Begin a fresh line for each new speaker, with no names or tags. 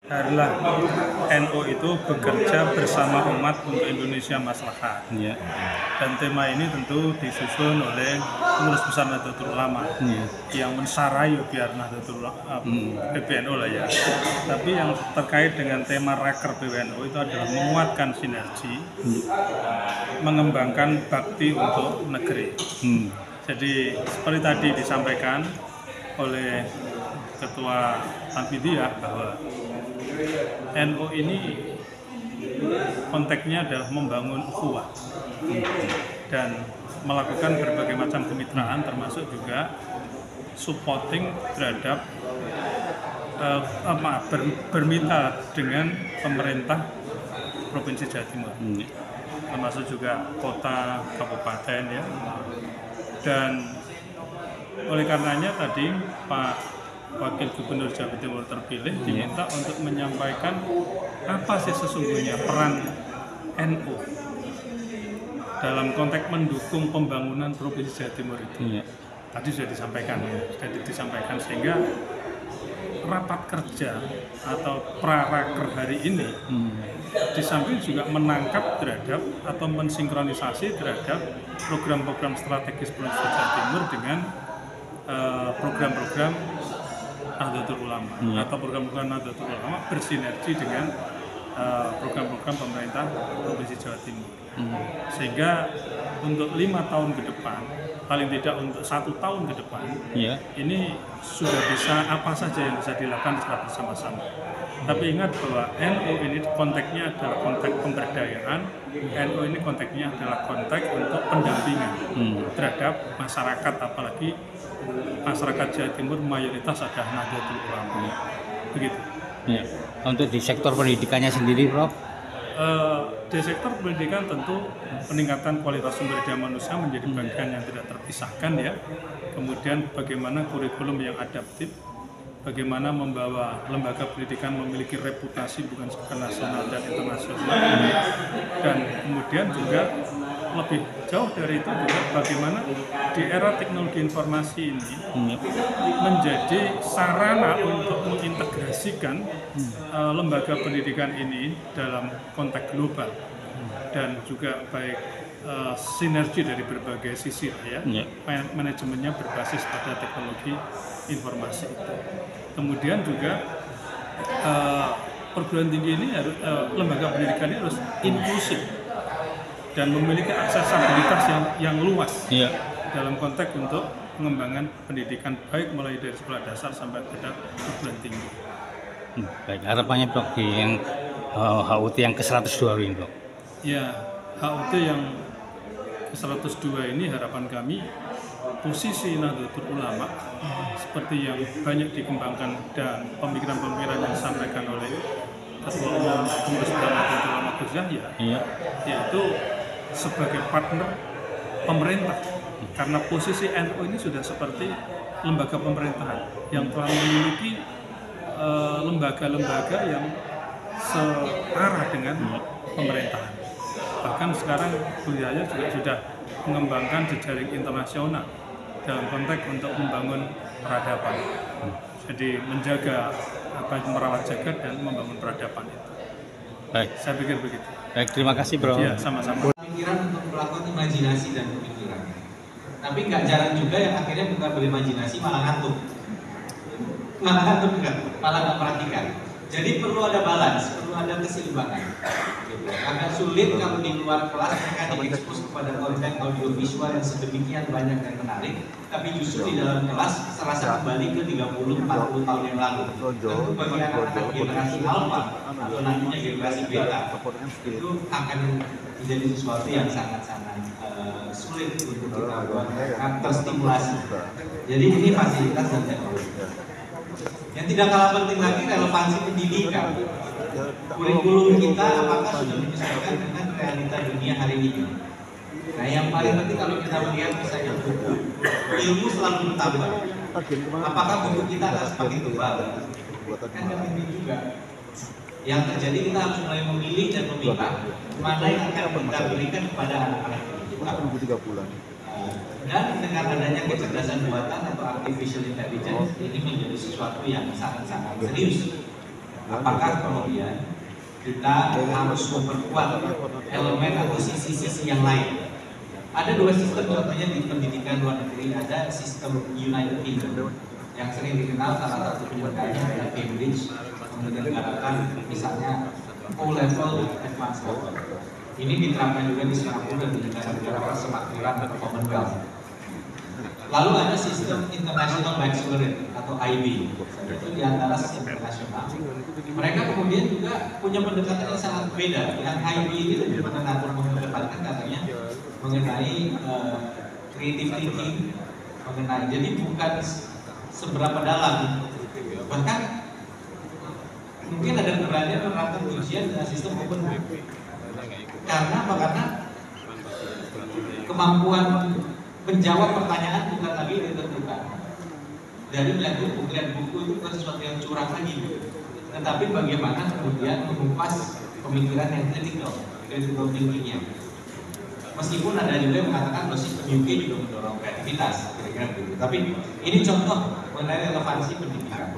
Adalah NU itu bekerja bersama umat untuk Indonesia Maslahat.
Ya.
Dan tema ini tentu disusun oleh Pengurus Besar Nahdlatul Ulama yang mensarai biar Nahdlatul PBNU lah ya. Tapi yang terkait dengan tema Raker PBNU itu adalah menguatkan sinergi, mengembangkan bakti untuk negeri. Jadi seperti tadi disampaikan oleh Ketua Tanfidiyah bahwa NU ini konteksnya adalah membangun ukhuwah dan melakukan berbagai macam kemitraan termasuk juga supporting terhadap bermitra dengan pemerintah Provinsi Jawa Timur, termasuk juga kota, kabupaten ya. Dan oleh karenanya tadi Pak Wakil Gubernur Jawa Timur terpilih diminta untuk menyampaikan apa sih sesungguhnya peran NU dalam konteks mendukung pembangunan Provinsi Jawa Timur itu. Tadi sudah disampaikan sehingga rapat kerja atau praraker hari ini di samping juga menangkap terhadap atau mensinkronisasi terhadap program-program strategis Provinsi Jawa Timur dengan program-program Nahdlatul Ulama atau program-program Nahdlatul Ulama bersinergi dengan program-program pemerintah Provinsi Jawa Timur. Sehingga untuk 5 tahun ke depan, paling tidak untuk 1 tahun ke depan, ini sudah bisa apa saja yang bisa dilakukan secara bersama-sama. Tapi ingat bahwa NU ini konteksnya adalah konteks pemberdayaan, NU ini konteksnya adalah konteks untuk pendampingan terhadap masyarakat, apalagi masyarakat Jawa Timur mayoritas adalah Nahdlatul Ulama. Begitu.
Ya. Untuk di sektor pendidikannya sendiri, Prof?
Di sektor pendidikan tentu peningkatan kualitas sumber daya manusia menjadi bagian yang tidak terpisahkan ya. Kemudian bagaimana kurikulum yang adaptif, bagaimana membawa lembaga pendidikan memiliki reputasi bukan sekedar nasional dan internasional, dan kemudian juga lebih jauh dari itu juga bagaimana di era teknologi informasi ini menjadi sarana untuk mengintegrasikan lembaga pendidikan ini dalam konteks global dan juga baik sinergi dari berbagai sisi ya. Manajemennya berbasis pada teknologi informasi itu. Kemudian juga perguruan tinggi ini harus lembaga pendidikan ini harus inklusif dan memiliki aksesibilitas yang luas dalam konteks untuk pengembangan pendidikan baik mulai dari sekolah dasar sampai pada perguruan tinggi.
Baik, harapannya Prof di yang HUT yang ke-102 ini, Prof.
Ya, HUT yang ke-102 ini harapan kami posisi Nahdlatul Ulama seperti yang banyak dikembangkan dan pemikiran-pemikiran yang disampaikan oleh Ketua Umum Pengurus Besar Nahdlatul Ulama Gus Yahya, yaitu sebagai partner pemerintah, karena posisi NU ini sudah seperti lembaga pemerintahan yang telah memiliki lembaga-lembaga yang searah dengan pemerintahan. Bahkan sekarang Gus Yahya juga sudah mengembangkan jejaring internasional dalam konteks untuk membangun peradaban. Jadi menjaga merawat jagat dan membangun peradaban itu.
Baik,
saya pikir begitu.
Baik, terima kasih, Bro.
Ya, sama-sama.
Pikiran untuk melakukan imajinasi dan pemikiran. Tapi nggak jarang juga yang akhirnya bukan berimajinasi malah ngantuk. Malah nggak perhatikan. Jadi perlu ada balance, perlu ada keseimbangan. Agak sulit kalau di luar kelas mereka diekspos kepada konten audiovisual yang sedemikian banyak dan menarik, tapi justru di dalam kelas serasa kembali ke 30-40 tahun yang lalu. Tentu bagi anak-anak generasi alpha atau nantinya generasi beta itu akan menjadi sesuatu yang sangat-sangat sulit untuk kita buat terstimulasi. Jadi ini fasilitas dan teknologi. Yang tidak kalah penting lagi relevansi pendidikan. Kurikulum kita apakah sudah menyesuaikan dengan realita dunia hari ini? Nah, yang paling penting kalau kita melihat misalnya buku, ilmu selalu bertambah. Apakah buku kita akan semakin tebal? Kan ini juga. Yang terjadi kita harus mulai memilih dan memilah mana yang akan kita berikan kepada anak-anak kita. Dan dengan adanya kecerdasan buatan atau artificial intelligence ini menjadi sesuatu yang sangat-sangat serius. apakah kemudian kita harus memperkuat elemen atau sisi-sisi yang lain. Ada dua sistem contohnya di pendidikan luar negeri, ada sistem United Kingdom yang sering dikenal salah satu penyelenggaranya adalah Cambridge, menyelenggarakan misalnya O-level dan advanced level. Ini diterapkan juga di Singapura dan di negara-negara persemakmuran atau Commonwealth. Lalu ada sistem International Baccalaureate atau IB, itu di antara sistem internasional. Mereka kemudian juga punya pendekatan yang sangat beda. Yang IB ini lebih mengedepankan katanya mengenai creative thinking, mengenai jadi bukan seberapa dalam, bahkan mungkin ada keberanian menerapkan ujian dengan sistem open book. Karena kemampuan menjawab pertanyaan bukan lagi ditentukan dari melihat buku itu bukan sesuatu yang curang lagi, tetapi bagaimana kemudian mengupas pemikiran yang critical thinkingnya. Meskipun ada juga yang mengatakan bahwa sistem UK juga mendorong kreativitas, kira-kira begitu. Tapi ini contoh mengenai relevansi pendidikan.